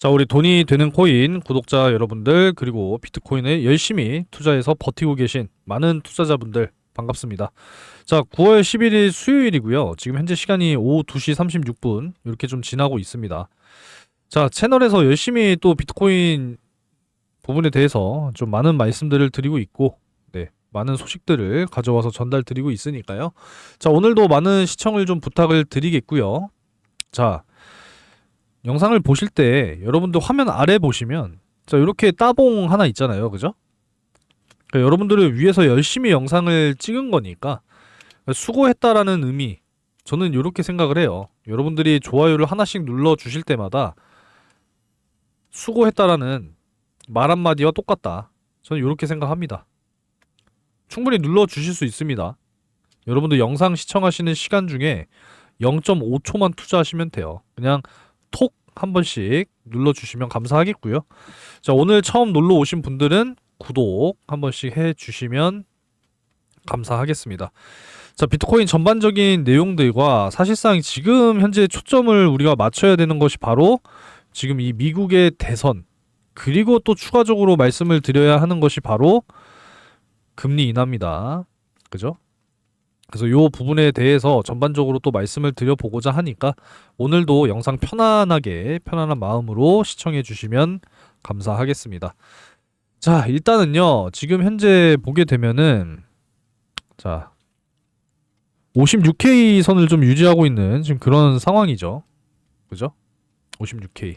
자, 우리 돈이 되는 코인 구독자 여러분들, 그리고 비트코인에 열심히 투자해서 버티고 계신 많은 투자자분들 반갑습니다. 자, 9월 11일 수요일이고요. 지금 현재 시간이 오후 2시 36분 이렇게 좀 지나고 있습니다. 자, 채널에서 열심히 또 비트코인 부분에 대해서 좀 많은 말씀들을 드리고 있고, 네, 많은 소식들을 가져와서 전달 드리고 있으니까요. 자, 오늘도 많은 시청을 좀 부탁을 드리겠고요. 자, 영상을 보실 때 여러분들 화면 아래 보시면 자, 이렇게 따봉 하나 있잖아요. 그죠? 그러니까 여러분들을 위해서 열심히 영상을 찍은 거니까 수고했다라는 의미, 저는 이렇게 생각을 해요. 여러분들이 좋아요를 하나씩 눌러 주실 때마다 수고했다라는 말 한마디와 똑같다, 저는 이렇게 생각합니다. 충분히 눌러 주실 수 있습니다. 여러분들 영상 시청하시는 시간 중에 0.5초만 투자하시면 돼요. 그냥 톡 한 번씩 눌러주시면 감사하겠고요. 자, 오늘 처음 놀러 오신 분들은 구독 한 번씩 해주시면 감사하겠습니다. 자, 비트코인 전반적인 내용들과 사실상 지금 현재 초점을 우리가 맞춰야 되는 것이 바로 지금 이 미국의 대선, 그리고 또 추가적으로 말씀을 드려야 하는 것이 바로 금리 인하입니다. 그죠? 그래서 이 부분에 대해서 전반적으로 또 말씀을 드려보고자 하니까 오늘도 영상 편안한 마음으로 시청해 주시면 감사하겠습니다. 자, 일단은요, 지금 현재 보게 되면은 자, 56K 선을 좀 유지하고 있는 지금 그런 상황이죠. 그죠? 56K.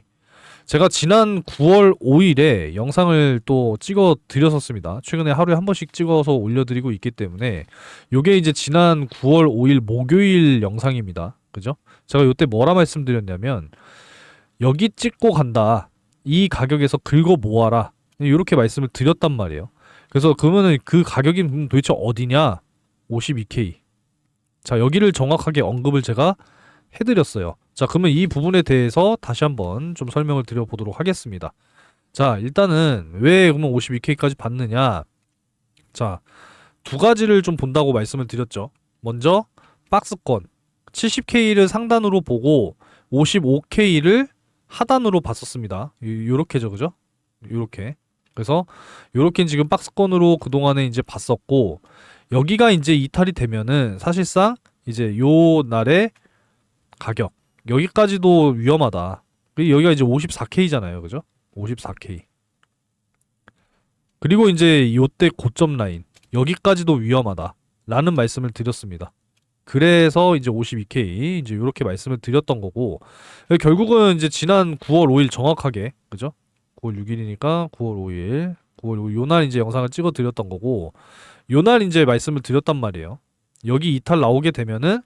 제가 지난 9월 5일에 영상을 또 찍어 드렸었습니다. 최근에 하루에 한 번씩 찍어서 올려드리고 있기 때문에 요게 이제 지난 9월 5일 목요일 영상입니다. 그죠? 제가 요때 뭐라 말씀드렸냐면 여기 찍고 간다, 이 가격에서 긁어 모아라, 이렇게 말씀을 드렸단 말이에요. 그래서 그러면은 그 가격이 도대체 어디냐? 52K. 자, 여기를 정확하게 언급을 제가 해드렸어요. 자, 그러면 이 부분에 대해서 다시 한번 좀 설명을 드려보도록 하겠습니다. 자, 일단은 왜 그러면 52K까지 받느냐? 자, 두 가지를 좀 본다고 말씀을 드렸죠. 먼저 박스권 70K를 상단으로 보고 55K를 하단으로 봤었습니다. 요렇게죠, 그죠? 요렇게. 그래서 요렇게 지금 박스권으로 그동안에 이제 봤었고, 여기가 이제 이탈이 되면은 사실상 이제 요 날의 가격, 여기까지도 위험하다. 그리고 여기가 이제 54K잖아요. 그죠? 54K. 그리고 이제 요때 고점 라인, 여기까지도 위험하다 라는 말씀을 드렸습니다. 그래서 이제 52K 이제 요렇게 말씀을 드렸던 거고, 결국은 이제 지난 9월 5일 정확하게, 그죠? 9월 6일이니까 9월 5일, 9월 5일 요날 이제 영상을 찍어 드렸던 거고, 요날 이제 말씀을 드렸단 말이에요. 여기 이탈 나오게 되면은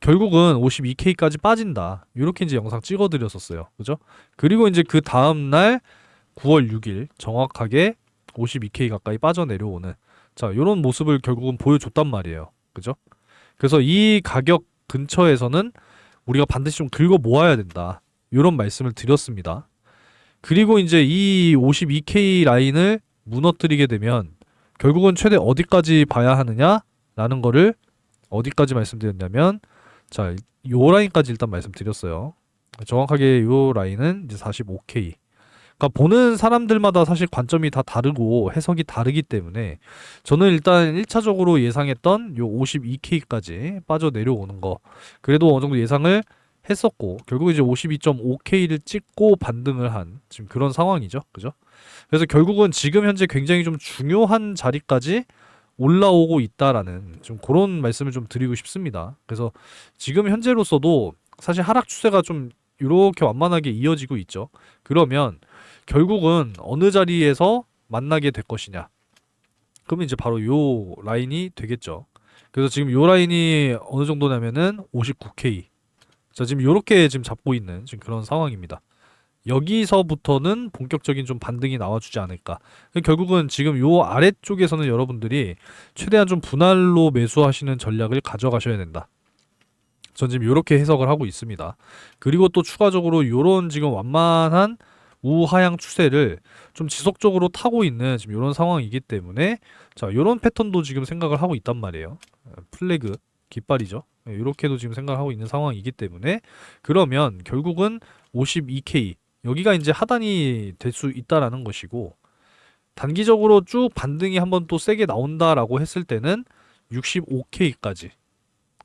결국은 52K까지 빠진다, 이렇게 이제 영상 찍어 드렸었어요. 그죠? 그리고 이제 그 다음날 9월 6일 정확하게 52K 가까이 빠져내려오는, 자, 요런 모습을 결국은 보여줬단 말이에요. 그죠? 그래서 이 가격 근처에서는 우리가 반드시 좀 긁어 모아야 된다, 요런 말씀을 드렸습니다. 그리고 이제 이 52K 라인을 무너뜨리게 되면 결국은 최대 어디까지 봐야 하느냐라는 거를 어디까지 말씀드렸냐면, 자, 요 라인까지 일단 말씀드렸어요. 정확하게 요 라인은 이제 45K. 그러니까 보는 사람들마다 사실 관점이 다 다르고 해석이 다르기 때문에 저는 일단 1차적으로 예상했던 요 52K까지 빠져 내려오는 거, 그래도 어느 정도 예상을 했었고, 결국 이제 52.5K를 찍고 반등을 한 지금 그런 상황이죠. 그죠? 그래서 결국은 지금 현재 굉장히 좀 중요한 자리까지 올라오고 있다라는 좀 그런 말씀을 좀 드리고 싶습니다. 그래서 지금 현재로서도 사실 하락 추세가 좀 이렇게 완만하게 이어지고 있죠. 그러면 결국은 어느 자리에서 만나게 될 것이냐? 그러면 이제 바로 요 라인이 되겠죠. 그래서 지금 요 라인이 어느 정도냐면은 59K. 자, 지금 요렇게 지금 잡고 있는 지금 그런 상황입니다. 여기서부터는 본격적인 좀 반등이 나와주지 않을까. 결국은 지금 요 아래쪽에서는 여러분들이 최대한 좀 분할로 매수하시는 전략을 가져가셔야 된다, 전 지금 이렇게 해석을 하고 있습니다. 그리고 또 추가적으로 이런 지금 완만한 우하향 추세를 좀 지속적으로 타고 있는 지금 이런 상황이기 때문에, 자, 이런 패턴도 지금 생각을 하고 있단 말이에요. 플래그 깃발이죠. 이렇게도 지금 생각을 하고 있는 상황이기 때문에, 그러면 결국은 52K, 여기가 이제 하단이 될 수 있다라는 것이고, 단기적으로 쭉 반등이 한번 또 세게 나온다라고 했을 때는 65K까지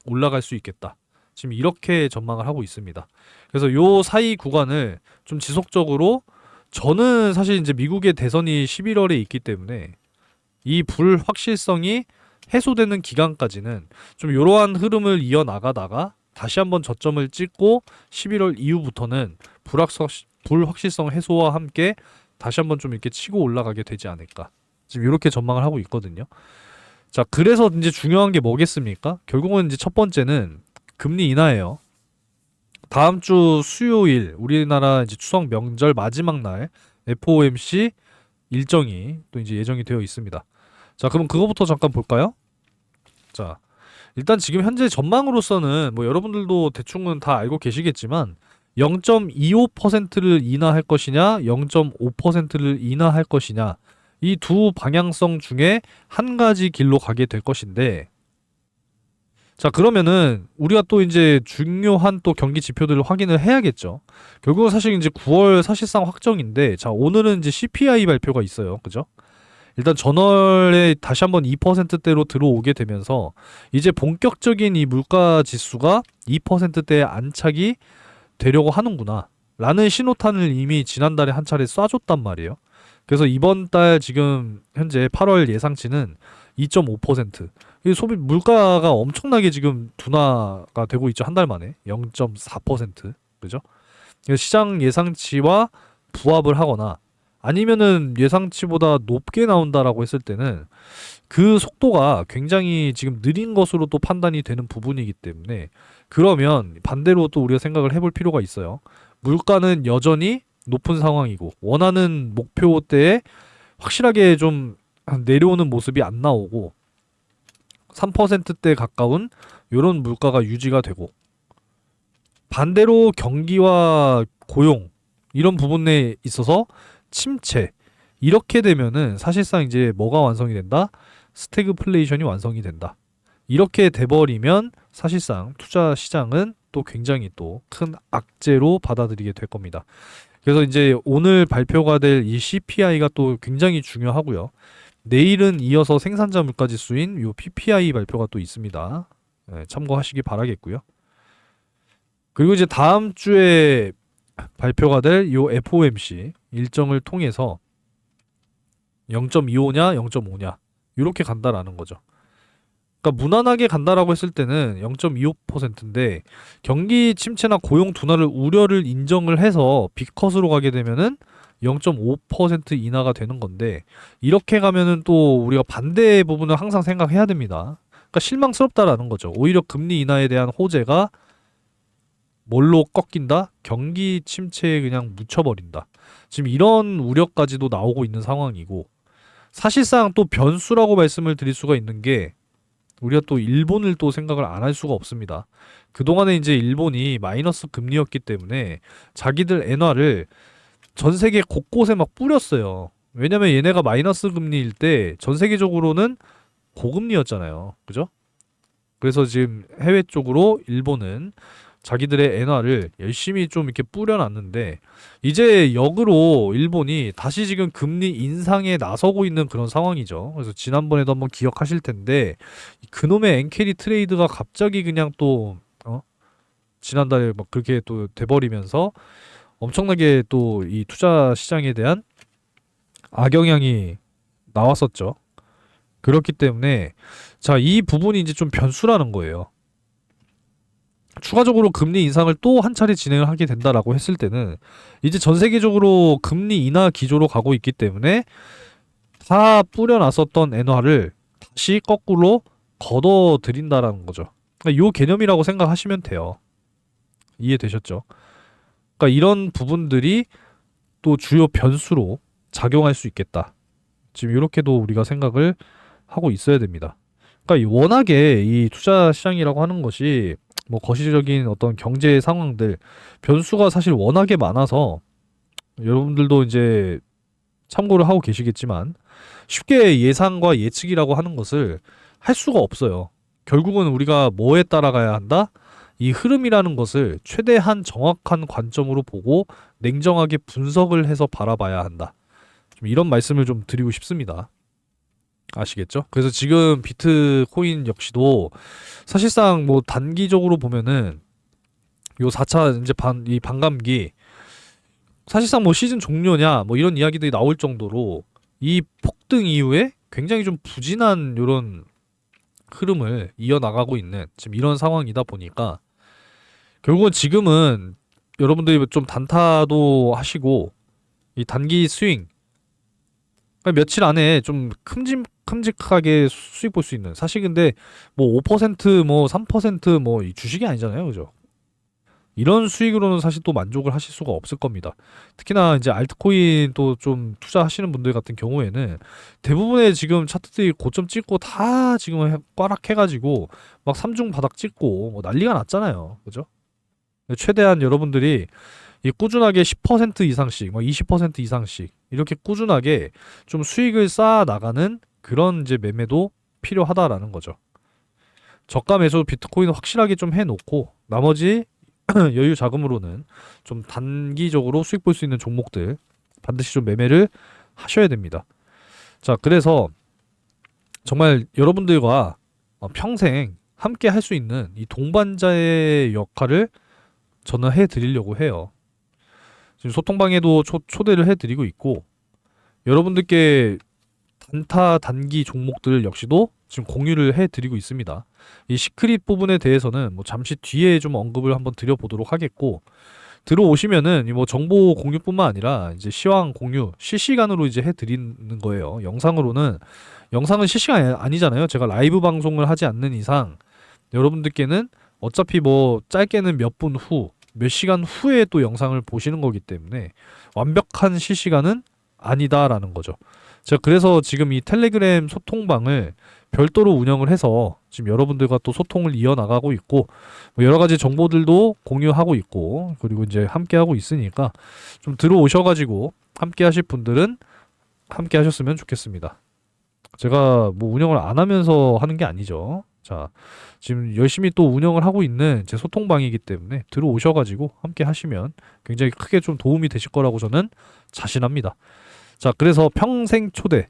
올라갈 수 있겠다. 지금 이렇게 전망을 하고 있습니다. 그래서 요 사이 구간을 좀 지속적으로, 저는 사실 이제 미국의 대선이 11월에 있기 때문에 이 불확실성이 해소되는 기간까지는 좀 이러한 흐름을 이어나가다가 다시 한번 저점을 찍고 11월 이후부터는 불확실성 해소와 함께 다시 한번 좀 이렇게 치고 올라가게 되지 않을까. 지금 이렇게 전망을 하고 있거든요. 자, 그래서 이제 중요한 게 뭐겠습니까? 결국은 이제 첫 번째는 금리 인하예요. 다음 주 수요일 우리나라 이제 추석 명절 마지막 날 FOMC 일정이 또 이제 예정이 되어 있습니다. 자, 그럼 그거부터 잠깐 볼까요? 자, 일단 지금 현재 전망으로서는 뭐 여러분들도 대충은 다 알고 계시겠지만 0.25%를 인하할 것이냐, 0.5%를 인하할 것이냐, 이 두 방향성 중에 한 가지 길로 가게 될 것인데, 자, 그러면은 우리가 또 이제 중요한 또 경기 지표들을 확인을 해야겠죠. 결국은 사실 이제 9월 사실상 확정인데, 자, 오늘은 이제 CPI 발표가 있어요. 그죠? 일단 전월에 다시 한번 2%대로 들어오게 되면서 이제 본격적인 이 물가 지수가 2%대에 안착이 되려고 하는구나 라는 신호탄을 이미 지난달에 한 차례 쏴줬단 말이에요. 그래서 이번 달 지금 현재 8월 예상치는 2.5%. 이 소비 물가가 엄청나게 지금 둔화가 되고 있죠. 한 달 만에 0.4%. 그죠? 그래서 시장 예상치와 부합을 하거나 아니면은 예상치보다 높게 나온다라고 했을 때는 그 속도가 굉장히 지금 느린 것으로 또 판단이 되는 부분이기 때문에, 그러면 반대로 또 우리가 생각을 해볼 필요가 있어요. 물가는 여전히 높은 상황이고 원하는 목표대에 확실하게 좀 내려오는 모습이 안 나오고 3%대 가까운 이런 물가가 유지가 되고, 반대로 경기와 고용 이런 부분에 있어서 침체, 이렇게 되면은 사실상 이제 뭐가 완성이 된다? 스태그플레이션이 완성이 된다. 이렇게 돼버리면 사실상 투자 시장은 또 굉장히 또 큰 악재로 받아들이게 될 겁니다. 그래서 이제 오늘 발표가 될 이 CPI가 또 굉장히 중요하고요. 내일은 이어서 생산자 물가지수인 요 PPI 발표가 또 있습니다. 네, 참고하시기 바라겠고요. 그리고 이제 다음 주에 발표가 될 요 FOMC 일정을 통해서 0.25냐 0.5냐 이렇게 간다라는 거죠. 그러니까 무난하게 간다라고 했을 때는 0.25%인데 경기 침체나 고용 둔화를 우려를 인정을 해서 B컷으로 가게 되면은 0.5% 인하가 되는 건데, 이렇게 가면은 또 우리가 반대 부분을 항상 생각해야 됩니다. 그러니까 실망스럽다라는 거죠. 오히려 금리 인하에 대한 호재가 뭘로 꺾인다? 경기 침체에 그냥 묻혀버린다. 지금 이런 우려까지도 나오고 있는 상황이고, 사실상 또 변수라고 말씀을 드릴 수가 있는 게, 우리가 또 일본을 또 생각을 안 할 수가 없습니다. 그동안에 이제 일본이 마이너스 금리였기 때문에 자기들 엔화를 전 세계 곳곳에 막 뿌렸어요. 왜냐면 얘네가 마이너스 금리일 때 전 세계적으로는 고금리였잖아요. 그죠? 그래서 지금 해외 쪽으로 일본은 자기들의 엔화를 열심히 좀 이렇게 뿌려놨는데, 이제 역으로 일본이 다시 지금 금리 인상에 나서고 있는 그런 상황이죠. 그래서 지난번에도 한번 기억하실 텐데 그놈의 엔캐리 트레이드가 갑자기 그냥 또 지난달에 막 그렇게 또 돼버리면서 엄청나게 또 이 투자 시장에 대한 악영향이 나왔었죠. 그렇기 때문에 자, 이 부분이 이제 좀 변수라는 거예요. 추가적으로 금리 인상을 또 한 차례 진행을 하게 된다라고 했을 때는 이제 전 세계적으로 금리 인하 기조로 가고 있기 때문에 다 뿌려놨었던 엔화를 다시 거꾸로 걷어들인다라는 거죠. 그러니까 이 개념이라고 생각하시면 돼요. 이해되셨죠? 그러니까 이런 부분들이 또 주요 변수로 작용할 수 있겠다. 지금 이렇게도 우리가 생각을 하고 있어야 됩니다. 그러니까 워낙에 이 투자 시장이라고 하는 것이 뭐 거시적인 어떤 경제 상황들, 변수가 사실 워낙에 많아서 여러분들도 이제 참고를 하고 계시겠지만 쉽게 예상과 예측이라고 하는 것을 할 수가 없어요. 결국은 우리가 뭐에 따라가야 한다? 이 흐름이라는 것을 최대한 정확한 관점으로 보고 냉정하게 분석을 해서 바라봐야 한다. 좀 이런 말씀을 좀 드리고 싶습니다. 아시겠죠? 그래서 지금 비트코인 역시도 사실상 뭐 단기적으로 보면은 요 4차 이제 이 반감기 사실상 뭐 시즌 종료냐 뭐 이런 이야기들이 나올 정도로 이 폭등 이후에 굉장히 좀 부진한 요런 흐름을 이어나가고 있는 지금 이런 상황이다 보니까 결국은 지금은 여러분들이 좀 단타도 하시고 이 단기 스윙 그러니까 며칠 안에 좀 큼직하게 수익 볼 수 있는 사실 근데 뭐 5%뭐 3%뭐 이 주식이 아니잖아요, 그죠? 이런 수익으로는 사실 또 만족을 하실 수가 없을 겁니다. 특히나 이제 알트코인 또 좀 투자하시는 분들 같은 경우에는 대부분의 지금 차트들이 고점 찍고 다 지금 꽈락 해가지고 막 삼중 바닥 찍고 뭐 난리가 났잖아요, 그죠? 최대한 여러분들이 이 꾸준하게 10% 이상씩, 뭐 20% 이상씩 이렇게 꾸준하게 좀 수익을 쌓아 나가는 그런 이제 매매도 필요하다라는 거죠. 저가 매수 비트코인 확실하게 좀 해놓고 나머지 여유 자금으로는 좀 단기적으로 수익 볼 수 있는 종목들 반드시 좀 매매를 하셔야 됩니다. 자, 그래서 정말 여러분들과 평생 함께 할 수 있는 이 동반자의 역할을 저는 해드리려고 해요. 지금 소통방에도 초대를 해드리고 있고 여러분들께 단타 단기 종목들 역시도 지금 공유를 해드리고 있습니다. 이 시크릿 부분에 대해서는 뭐 잠시 뒤에 좀 언급을 한번 드려보도록 하겠고 들어오시면은 뭐 정보 공유뿐만 아니라 이제 시황 공유 실시간으로 이제 해드리는 거예요. 영상은 실시간이 아니잖아요. 제가 라이브 방송을 하지 않는 이상 여러분들께는 어차피 뭐 짧게는 몇 분 후, 몇 시간 후에 또 영상을 보시는 거기 때문에 완벽한 실시간은 아니다라는 거죠. 제가 그래서 지금 이 텔레그램 소통방을 별도로 운영을 해서 지금 여러분들과 또 소통을 이어나가고 있고 뭐 여러 가지 정보들도 공유하고 있고 그리고 이제 함께 하고 있으니까 좀 들어오셔가지고 함께 하실 분들은 함께 하셨으면 좋겠습니다. 제가 뭐 운영을 안 하면서 하는 게 아니죠. 자, 지금 열심히 또 운영을 하고 있는 제 소통방이기 때문에 들어오셔가지고 함께 하시면 굉장히 크게 좀 도움이 되실 거라고 저는 자신합니다. 자, 그래서 평생 초대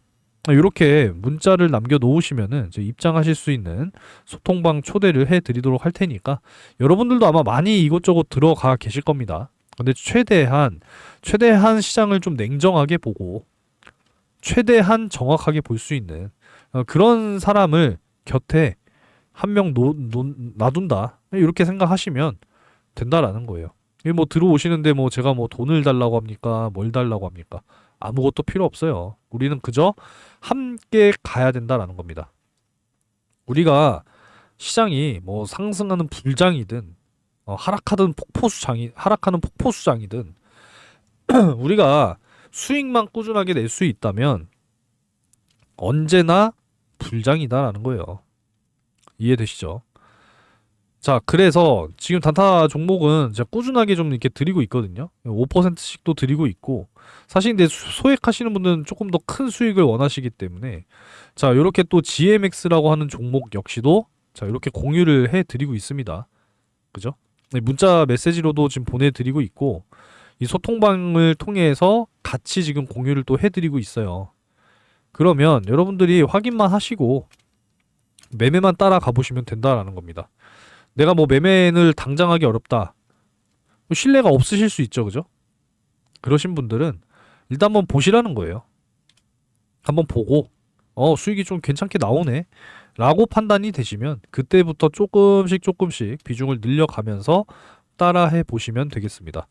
이렇게 문자를 남겨 놓으시면은 이제 입장하실 수 있는 소통방 초대를 해 드리도록 할 테니까 여러분들도 아마 많이 이곳저곳 들어가 계실 겁니다. 근데 최대한 시장을 좀 냉정하게 보고 최대한 정확하게 볼 수 있는 그런 사람을 곁에 한 명 놔둔다 이렇게 생각하시면 된다라는 거예요. 이게 뭐 들어오시는데 뭐 제가 뭐 돈을 달라고 합니까? 뭘 달라고 합니까? 아무것도 필요 없어요. 우리는 그저 함께 가야 된다라는 겁니다. 우리가 시장이 뭐 상승하는 불장이든 하락하는 폭포수장이든 우리가 수익만 꾸준하게 낼 수 있다면 언제나 불장이다라는 거예요. 이해되시죠? 자, 그래서 지금 단타 종목은 제가 꾸준하게 좀 이렇게 드리고 있거든요. 5%씩도 드리고 있고, 사실 근데 소액하시는 분들은 조금 더 큰 수익을 원하시기 때문에, 자, 이렇게 또 GMX라고 하는 종목 역시도, 자, 이렇게 공유를 해 드리고 있습니다. 그죠? 네, 문자 메시지로도 지금 보내드리고 있고, 이 소통방을 통해서 같이 지금 공유를 또 해드리고 있어요. 그러면 여러분들이 확인만 하시고, 매매만 따라가 보시면 된다라는 겁니다. 내가 뭐 매매를 당장 하기 어렵다. 신뢰가 없으실 수 있죠, 그죠? 그러신 분들은 일단 한번 보시라는 거예요. 한번 보고, 수익이 좀 괜찮게 나오네. 라고 판단이 되시면 그때부터 조금씩 비중을 늘려가면서 따라해 보시면 되겠습니다.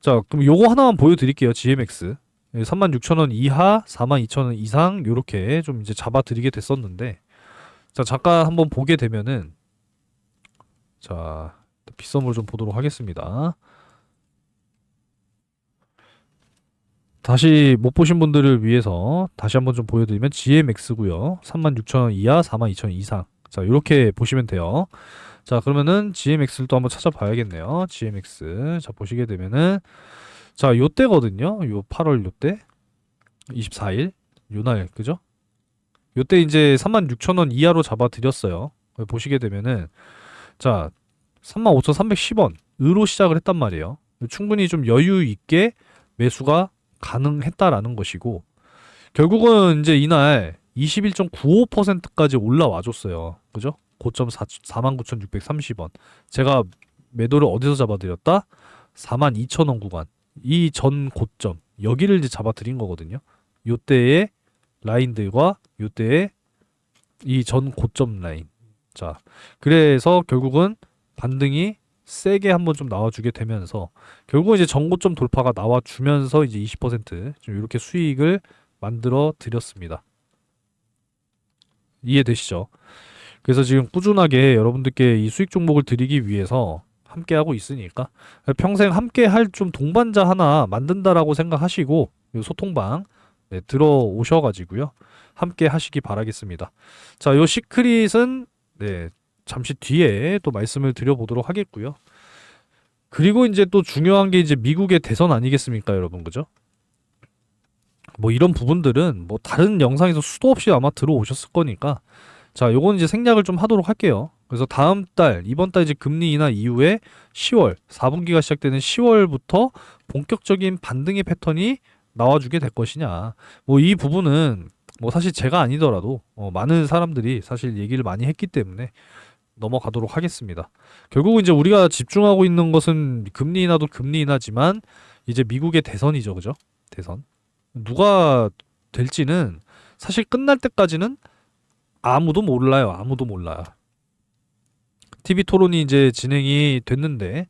자, 그럼 요거 하나만 보여드릴게요. GMX. 36,000원 이하, 42,000원 이상 요렇게 좀 이제 잡아드리게 됐었는데 자, 잠깐 한번 보게 되면은 자, 빗썸을 좀 보도록 하겠습니다. 다시 못 보신 분들을 위해서 다시 한번 좀 보여드리면 GMX고요. 36,000원 이하, 42,000원 이상. 자, 이렇게 보시면 돼요. 자, 그러면은 GMX를 또 한번 찾아봐야겠네요. GMX. 자, 보시게 되면은 자, 요때거든요. 요 8월 요때 24일 요날 그죠? 요때 이제 36,000원 이하로 잡아드렸어요. 보시게 되면은 자, 35,310원으로 시작을 했단 말이에요. 충분히 좀 여유 있게 매수가 가능했다라는 것이고, 결국은 이제 이날 21.95%까지 올라와 줬어요. 그죠? 고점 49,630원. 제가 매도를 어디서 잡아드렸다? 42,000원 구간. 이 전 고점. 여기를 이제 잡아드린 거거든요. 요때의 라인들과 요때의 이 전 고점 라인. 자, 그래서 결국은 반등이 세게 한번 좀 나와주게 되면서 결국은 이제 전고점 돌파가 나와주면서 이제 20%좀 이렇게 수익을 만들어 드렸습니다. 이해되시죠? 그래서 지금 꾸준하게 여러분들께 이 수익 종목을 드리기 위해서 함께 하고 있으니까 평생 함께 할 좀 동반자 하나 만든다라고 생각하시고 이 소통방 네, 들어오셔가지고요 함께 하시기 바라겠습니다. 자, 요 시크릿은 네, 잠시 뒤에 또 말씀을 드려보도록 하겠고요. 그리고 이제 또 중요한 게 이제 미국의 대선 아니겠습니까, 여러분, 그죠? 뭐 이런 부분들은 뭐 다른 영상에서 수도 없이 아마 들어오셨을 거니까 자, 요건 이제 생략을 좀 하도록 할게요. 그래서 다음 달, 이번 달 이제 금리 인하 이후에 10월, 4분기가 시작되는 10월부터 본격적인 반등의 패턴이 나와주게 될 것이냐. 뭐 이 부분은 뭐 사실 제가 아니더라도 많은 사람들이 사실 얘기를 많이 했기 때문에 넘어가도록 하겠습니다. 결국은 이제 우리가 집중하고 있는 것은 금리 인하도 금리 인하지만 이제 미국의 대선이죠, 그죠? 대선. 누가 될지는 사실 끝날 때까지는 아무도 몰라요. 아무도 몰라요. TV 토론이 이제 진행이 됐는데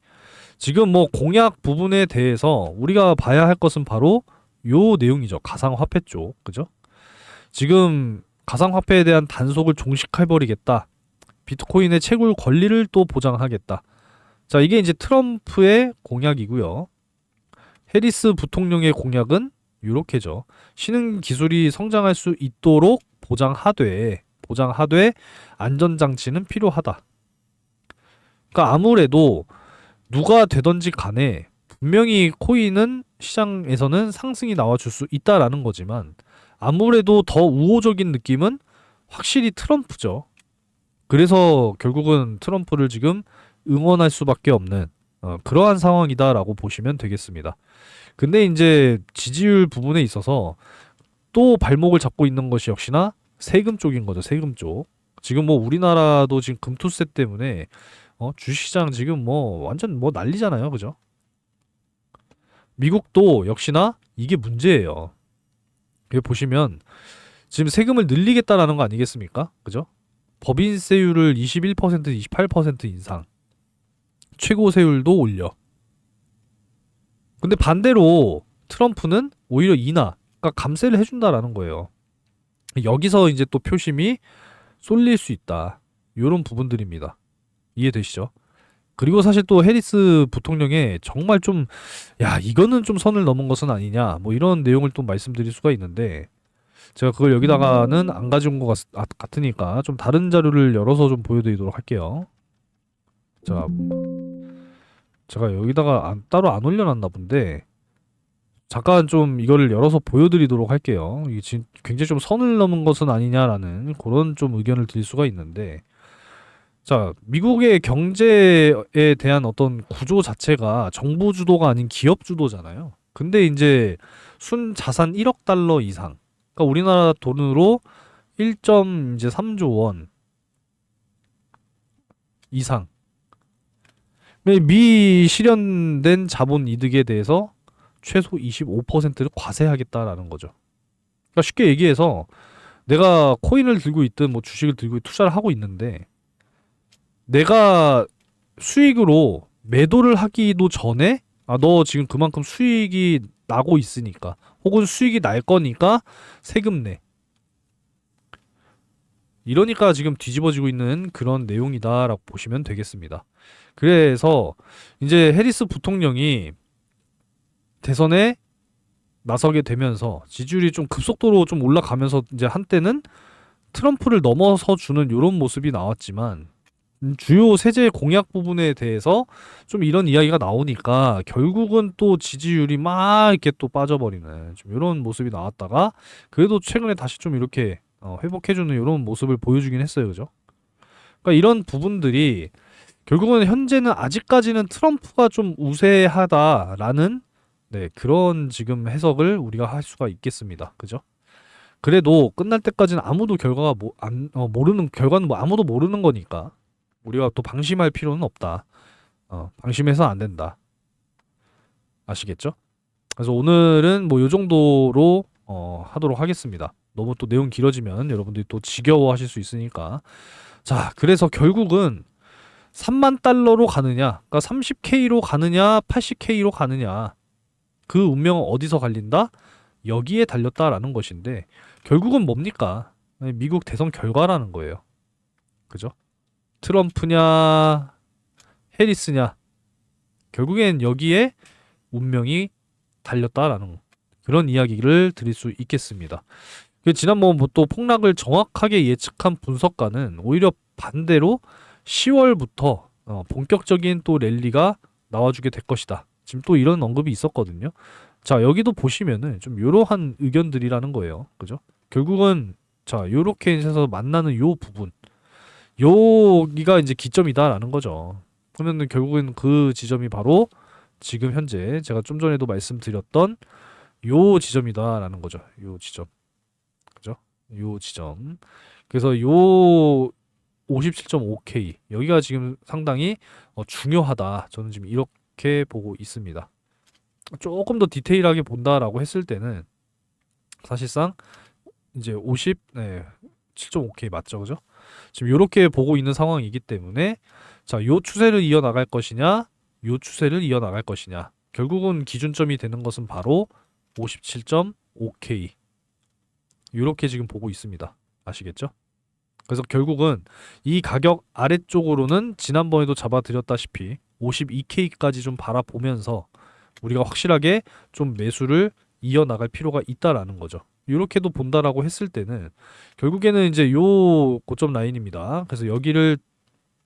지금 뭐 공약 부분에 대해서 우리가 봐야 할 것은 바로 요 내용이죠. 가상화폐 쪽. 그죠? 지금 가상화폐에 대한 단속을 종식해버리겠다. 비트코인의 채굴 권리를 또 보장하겠다. 자, 이게 이제 트럼프의 공약이고요. 해리스 부통령의 공약은 요렇게죠. 신흥 기술이 성장할 수 있도록 보장하되 안전장치는 필요하다. 그러니까 아무래도 누가 되던지 간에 분명히 코인은 시장에서는 상승이 나와줄 수 있다라는 거지만 아무래도 더 우호적인 느낌은 확실히 트럼프죠. 그래서 결국은 트럼프를 지금 응원할 수밖에 없는 그러한 상황이다라고 보시면 되겠습니다. 근데 이제 지지율 부분에 있어서 또 발목을 잡고 있는 것이 역시나 세금 쪽인 거죠. 세금 쪽. 지금 뭐 우리나라도 지금 금투세 때문에 주식시장 지금 뭐 완전 뭐 난리잖아요. 그죠? 미국도 역시나 이게 문제예요. 여기 보시면 지금 세금을 늘리겠다라는 거 아니겠습니까? 그죠? 법인세율을 21%, 28% 인상. 최고세율도 올려. 근데 반대로 트럼프는 오히려 인하, 그러니까 감세를 해준다라는 거예요. 여기서 이제 또 표심이 쏠릴 수 있다. 요런 부분들입니다. 이해되시죠? 그리고 사실 또 해리스 부통령의 정말 좀, 야, 이거는 좀 선을 넘은 것은 아니냐, 뭐 이런 내용을 또 말씀드릴 수가 있는데, 제가 그걸 여기다가는 안 가져온 것 같으니까 좀 다른 자료를 열어서 좀 보여드리도록 할게요. 자, 제가 여기다가 따로 안 올려놨나 본데, 잠깐 좀 이거를 열어서 보여드리도록 할게요. 이게 지금 굉장히 좀 선을 넘은 것은 아니냐라는 그런 좀 의견을 드릴 수가 있는데, 자, 미국의 경제에 대한 어떤 구조 자체가 정부 주도가 아닌 기업 주도잖아요. 근데 이제 순 자산 1억 달러 이상, 그러니까 우리나라 돈으로 1.3조 원 이상 미실현된 자본 이득에 대해서 최소 25%를 과세하겠다라는 거죠. 그러니까 쉽게 얘기해서 내가 코인을 들고 있든 뭐 주식을 들고 투자를 하고 있는데 내가 수익으로 매도를 하기도 전에 너 지금 그만큼 수익이 나고 있으니까 혹은 수익이 날 거니까 세금 내. 이러니까 지금 뒤집어지고 있는 그런 내용이다라고 보시면 되겠습니다. 그래서 이제 해리스 부통령이 대선에 나서게 되면서 지지율이 좀 급속도로 좀 올라가면서 이제 한때는 트럼프를 넘어서 주는 이런 모습이 나왔지만 주요 세제 공약 부분에 대해서 좀 이런 이야기가 나오니까 결국은 또 지지율이 막 이렇게 또 빠져버리는 좀 이런 모습이 나왔다가 그래도 최근에 다시 좀 이렇게 회복해주는 이런 모습을 보여주긴 했어요, 그죠? 그러니까 이런 부분들이 결국은 현재는 아직까지는 트럼프가 좀 우세하다라는 네, 그런 지금 해석을 우리가 할 수가 있겠습니다. 그죠? 그래도 끝날 때까지는 아무도 결과가 모르는 결과는 뭐 아무도 모르는 거니까 우리가 또 방심할 필요는 없다. 방심해서 안 된다. 아시겠죠? 그래서 오늘은 뭐 요 정도로 하도록 하겠습니다. 너무 또 내용 길어지면 여러분들이 또 지겨워하실 수 있으니까. 자, 그래서 결국은 3만 달러로 가느냐, 그러니까 30K로 가느냐, 80K로 가느냐, 그 운명은 어디서 갈린다? 여기에 달렸다라는 것인데 결국은 뭡니까? 미국 대선 결과라는 거예요. 그죠? 트럼프냐, 해리스냐, 결국엔 여기에 운명이 달렸다라는 그런 이야기를 드릴 수 있겠습니다. 지난번 또 폭락을 정확하게 예측한 분석가는 오히려 반대로 10월부터 본격적인 또 랠리가 나와주게 될 것이다. 지금 또 이런 언급이 있었거든요. 자, 여기도 보시면은 좀 이러한 의견들이라는 거예요. 그죠? 결국은 자, 요렇게 해서 만나는 요 부분, 여기가 이제 기점이다라는 거죠. 그러면은 결국엔 그 지점이 바로 지금 현재 제가 좀 전에도 말씀드렸던 요 지점이다라는 거죠. 요 지점. 그죠? 요 지점. 그래서 요 57.5K 여기가 지금 상당히 중요하다. 저는 지금 이렇게 보고 있습니다. 조금 더 디테일하게 본다라고 했을 때는 사실상 이제 7.5K 맞죠, 그죠? 지금 이렇게 보고 있는 상황이기 때문에 자, 요 추세를 이어나갈 것이냐, 요 추세를 이어나갈 것이냐. 결국은 기준점이 되는 것은 바로 57.5K 이렇게 지금 보고 있습니다. 아시겠죠? 그래서 결국은 이 가격 아래쪽으로는 지난번에도 잡아드렸다시피 52K까지 좀 바라보면서 우리가 확실하게 좀 매수를 이어나갈 필요가 있다라는 거죠. 이렇게도 본다라고 했을 때는 결국에는 이제 요 고점 라인입니다. 그래서 여기를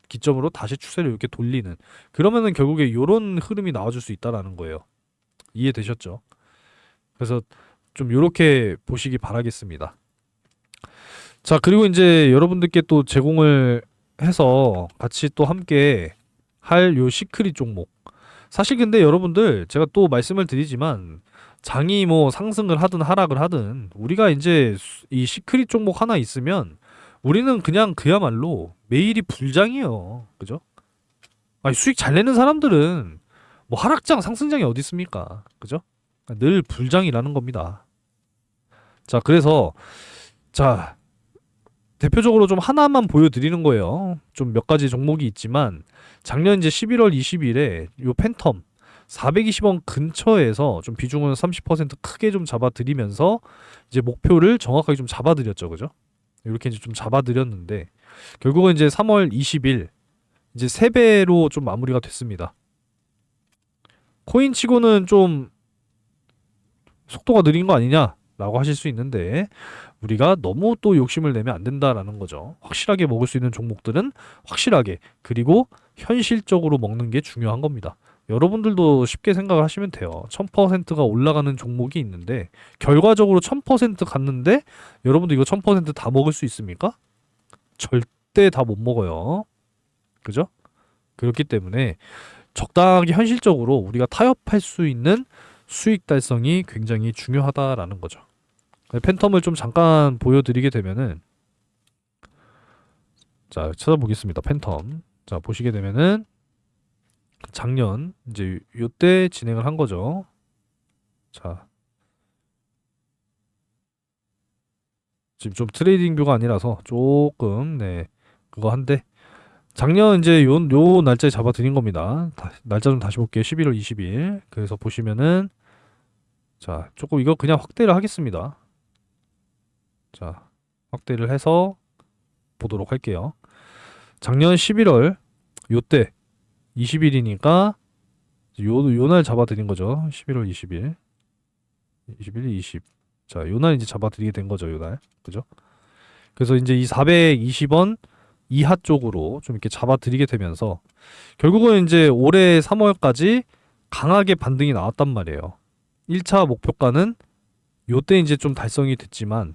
기점으로 다시 추세를 이렇게 돌리는 그러면은 결국에 요런 흐름이 나와줄 수 있다라는 거예요. 이해되셨죠? 그래서 좀 요렇게 보시기 바라겠습니다. 자, 그리고 이제 여러분들께 또 제공을 해서 같이 또 함께 할 요 시크릿 종목. 사실 근데 여러분들 제가 또 말씀을 드리지만 장이 뭐 상승을 하든 하락을 하든 우리가 이제 이 시크릿 종목 하나 있으면 우리는 그냥 그야말로 매일이 불장이에요. 그죠? 아니, 수익 잘 내는 사람들은 뭐 하락장 상승장이 어디 있습니까? 그죠? 늘 불장이라는 겁니다. 자, 그래서 자, 대표적으로 좀 하나만 보여드리는 거예요. 좀 몇 가지 종목이 있지만 작년 이제 11월 20일에 요 팬텀 420원 근처에서 좀 비중은 30% 크게 좀 잡아드리면서 이제 목표를 정확하게 좀 잡아드렸죠, 그죠? 이렇게 이제 좀 잡아드렸는데 결국은 이제 3월 20일 이제 3배로 좀 마무리가 됐습니다. 코인치고는 좀 속도가 느린 거 아니냐라고 하실 수 있는데 우리가 너무 또 욕심을 내면 안 된다라는 거죠. 확실하게 먹을 수 있는 종목들은 확실하게 그리고 현실적으로 먹는 게 중요한 겁니다. 여러분들도 쉽게 생각을 하시면 돼요. 1000%가 올라가는 종목이 있는데 결과적으로 1000% 갔는데 여러분도 이거 1000%다 먹을 수 있습니까? 절대 다 못 먹어요. 그죠? 그렇기 때문에 적당하게 현실적으로 우리가 타협할 수 있는 수익 달성이 굉장히 중요하다라는 거죠. 팬텀을 좀 잠깐 보여드리게 되면은 자, 찾아보겠습니다. 팬텀. 자, 보시게 되면은 작년 이제 요때 진행을 한 거죠. 자, 지금 좀 트레이딩 뷰가 아니라서 조금 네 그거 한데 작년 이제 요 날짜에 잡아드린 겁니다. 날짜 좀 다시 볼게요. 11월 20일. 그래서 보시면은 자, 조금 이거 그냥 확대를 하겠습니다. 자, 확대를 해서 보도록 할게요. 작년 11월 요때 20일이니까 요 날 잡아드린 거죠. 11월 20일. 21, 20. 자, 요 날 이제 잡아드리게 된 거죠, 요 날. 그죠? 그래서 이제 이 420원 이하 쪽으로 좀 이렇게 잡아드리게 되면서 결국은 이제 올해 3월까지 강하게 반등이 나왔단 말이에요. 1차 목표가는 요때 이제 좀 달성이 됐지만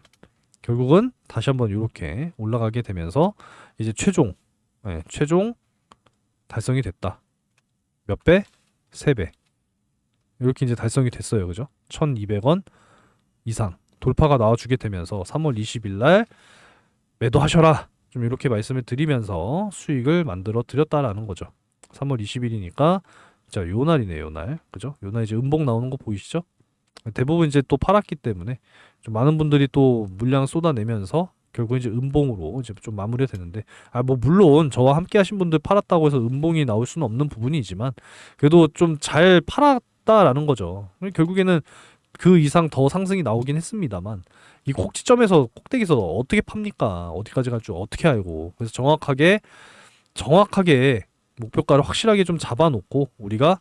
결국은 다시 한번 이렇게 올라가게 되면서 이제 최종 달성이 됐다. 몇 배? 3배. 이렇게 이제 달성이 됐어요. 그죠? 1200원 이상 돌파가 나와주게 되면서 3월 20일 날 매도하셔라. 좀 이렇게 말씀을 드리면서 수익을 만들어 드렸다라는 거죠. 3월 20일이니까 자, 요 날이네요, 요 날. 그죠? 요 날 이제 음봉 나오는 거 보이시죠? 대부분 이제 또 팔았기 때문에 좀 많은 분들이 또 물량 쏟아내면서 결국 이제 음봉으로 이제 좀 마무리가 되는데, 뭐 물론 저와 함께 하신 분들 팔았다고 해서 음봉이 나올 수는 없는 부분이지만 그래도 좀 잘 팔았다라는 거죠. 결국에는 그 이상 더 상승이 나오긴 했습니다만 이 꼭지점에서 꼭대기에서 어떻게 팝니까? 어디까지 갈 줄 어떻게 알고. 그래서 정확하게 목표가를 확실하게 좀 잡아놓고 우리가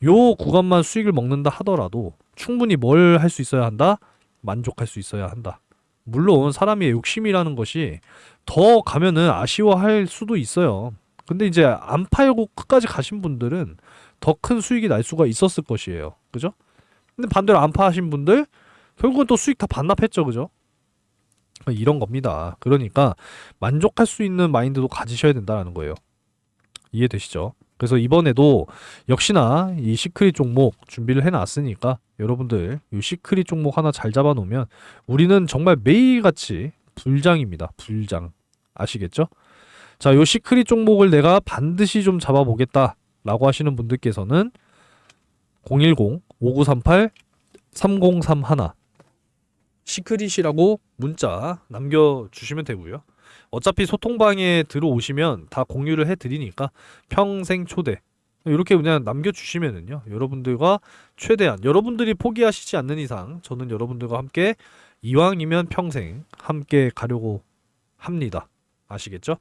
요 구간만 수익을 먹는다 하더라도 충분히 뭘 할 수 있어야 한다? 만족할 수 있어야 한다. 물론 사람의 욕심이라는 것이 더 가면은 아쉬워할 수도 있어요. 근데 이제 안 팔고 끝까지 가신 분들은 더 큰 수익이 날 수가 있었을 것이에요. 그죠? 근데 반대로 안 파신 분들 결국은 또 수익 다 반납했죠. 그죠? 이런 겁니다. 그러니까 만족할 수 있는 마인드도 가지셔야 된다는 거예요. 이해되시죠? 그래서 이번에도 역시나 이 시크릿 종목 준비를 해놨으니까 여러분들 이 시크릿 종목 하나 잘 잡아놓으면 우리는 정말 매일같이 불장입니다. 불장. 아시겠죠? 자, 요 시크릿 종목을 내가 반드시 좀 잡아보겠다 라고 하시는 분들께서는 010-5938-3031 시크릿이라고 문자 남겨주시면 되고요. 어차피 소통방에 들어오시면 다 공유를 해드리니까 평생 초대 이렇게 그냥 남겨주시면은요, 여러분들과 최대한 여러분들이 포기하시지 않는 이상 저는 여러분들과 함께 이왕이면 평생 함께 가려고 합니다. 아시겠죠?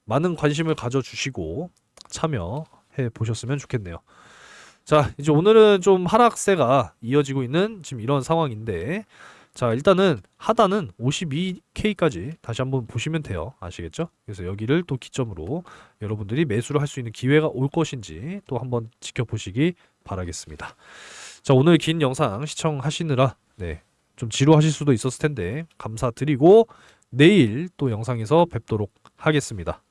많은 관심을 가져주시고 참여해 보셨으면 좋겠네요. 자, 이제 오늘은 좀 하락세가 이어지고 있는 지금 이런 상황인데, 자, 일단은 하단은 52K까지 다시 한번 보시면 돼요. 아시겠죠? 그래서 여기를 또 기점으로 여러분들이 매수를 할 수 있는 기회가 올 것인지 또 한번 지켜보시기 바라겠습니다. 자, 오늘 긴 영상 시청하시느라 좀 지루하실 수도 있었을 텐데 감사드리고 내일 또 영상에서 뵙도록 하겠습니다.